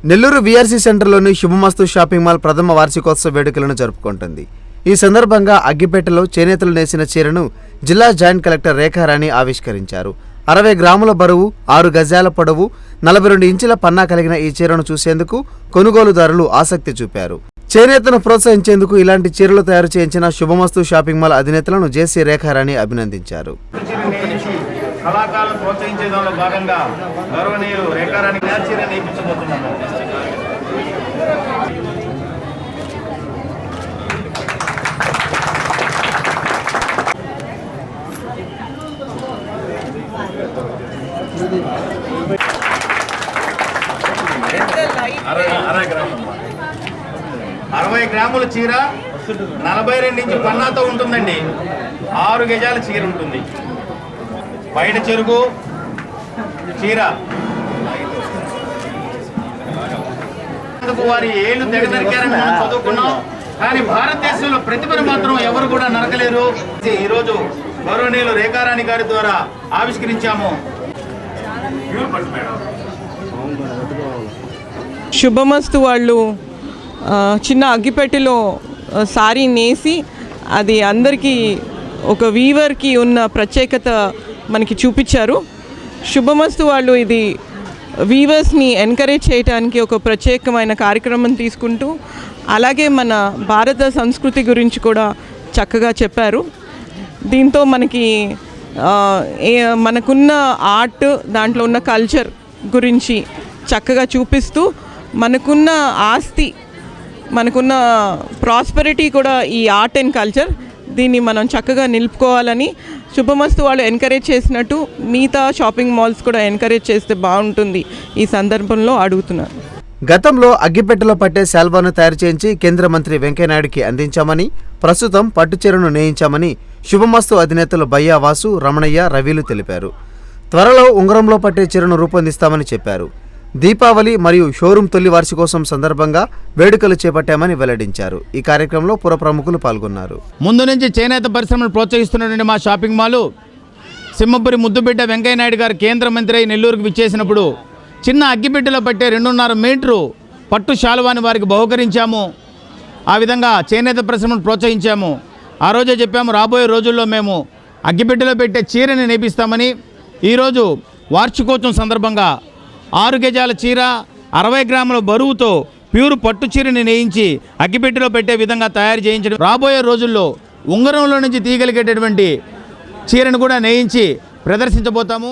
Nellore VRC సెంటర్లోని శుభమస్తు shopping mall ప్రథమ వార్షికోత్సవ వేడుకలను జరుపుకుంటుంది. ఈ సందర్భంగా అగ్గిపెట్టెలో చేనేతలు నేసిన చీరను జిల్లా జాయింట్ కలెక్టర్ రేఖారాణి ఆవిష్కరించారు. 60 గ్రాముల బరువు, 6 గజాల పొడవు, 42 ఇంచుల పన్నా కలిగిన ఈ చీరను చూసేందుకు కొనుగోలుదారులు ఆసక్తి చూపారు. చేనేతను ప్రోత్సహించేందుకు ఇలాంటి చీరలు తయారు చేయించిన శుభమస్తు షాపింగ్ మాల్ అధినేతలను జేసీ రేఖారాణి అభినందించారు. కళాకారులను ప్రోత్సహించేదానిలో భాగంగా గౌరవనీయులు రేఖారాణి చీర నేర్పించబోతున్నాము. అరవై గ్రాముల చీర 42 ఇంచు పన్నాతో ఉంటుందండి. 6 గజాల చీర ఉంటుంది. బయట చెరుగు చీర వారి ఏళ్ళు తెగనరికారని మనం చదువుకున్నాం. కానీ భారతదేశంలో ప్రతిభను మాత్రం ఎవరు కూడా నరకలేరు. ఈరోజు గౌరవనీయులు రేఖారాణి గారి ద్వారా ఆవిష్కరించాము. శుభమస్తు వాళ్ళు చిన్న అగ్గిపెట్టెలో సారీ నేసి అది అందరికీ ఒక వీవర్కి ఉన్న ప్రత్యేకత మనకి చూపించారు. శుభమస్తు వాళ్ళు ఇది వీవర్స్ని ఎంకరేజ్ చేయడానికి ఒక ప్రత్యేకమైన కార్యక్రమం తీసుకుంటూ అలాగే మన భారత సంస్కృతి గురించి కూడా చక్కగా చెప్పారు. దీంతో మనకున్న ఆర్ట్, దాంట్లో ఉన్న కల్చర్ గురించి చక్కగా చూపిస్తూ మనకున్న ఆస్తి, మనకున్న ప్రాస్పెరిటీ కూడా ఈ ఆర్ట్ అండ్ కల్చర్, దీన్ని మనం చక్కగా నిలుపుకోవాలని శుభమస్తు వాళ్ళు ఎంకరేజ్ చేసినట్టు మిగతా షాపింగ్ మాల్స్ కూడా ఎంకరేజ్ చేస్తే బాగుంటుంది ఈ సందర్భంలో అడుగుతున్నారు. గతంలో అగ్గిపెట్టెలో పట్టే శాల్వాను తయారు చేయించి కేంద్ర మంత్రి వెంకయ్యనాయుడికి అందించామని, ప్రస్తుతం పట్టుచీరను నేయించామని శుభమస్తు అధినేతలు బయ్యా వాసు, రమణయ్య, రవిలు తెలిపారు. త్వరలో ఉంగరంలో పట్టే చీరను రూపొందిస్తామని చెప్పారు. దీపావళి మరియు షోరూం తొలి వార్షికోత్సవం సందర్భంగా వేడుకలు చేపట్టామని వెల్లడించారు. ఈ కార్యక్రమంలో పుర ప్రముఖులు పాల్గొన్నారు. ముందు నుంచి చేనేత పరిశ్రమను ప్రోత్సహిస్తున్నటువంటి మా షాపింగ్ మాల్ సింహపురి ముద్దుబిడ్డ వెంకయ్యనాయుడు గారు కేంద్ర మంత్రి నెల్లూరుకు విచ్చేసినప్పుడు చిన్న అగ్గిపెట్టెలో పట్టే 2.5 మీటరు పట్టు శాలువాని వారికి బహుకరించాము. ఆ విధంగా చేనేత పరిశ్రమను ప్రోత్సహించాము. ఆ రోజే చెప్పాము, రాబోయే రోజుల్లో మేము అగ్గిపెట్టెలో పెట్టే చీరని నేపిస్తామని. ఈరోజు వార్షికోత్సవం సందర్భంగా 6 గజాల చీర, 60 గ్రాముల బరువుతో ప్యూర్ పట్టు చీరని నేయించి అగ్గిపెట్టెలో పెట్టే విధంగా తయారు చేయించడం, రాబోయే రోజుల్లో ఉంగరంలో నుంచి తీయగలిగేటటువంటి చీరను కూడా నేయించి ప్రదర్శించబోతాము.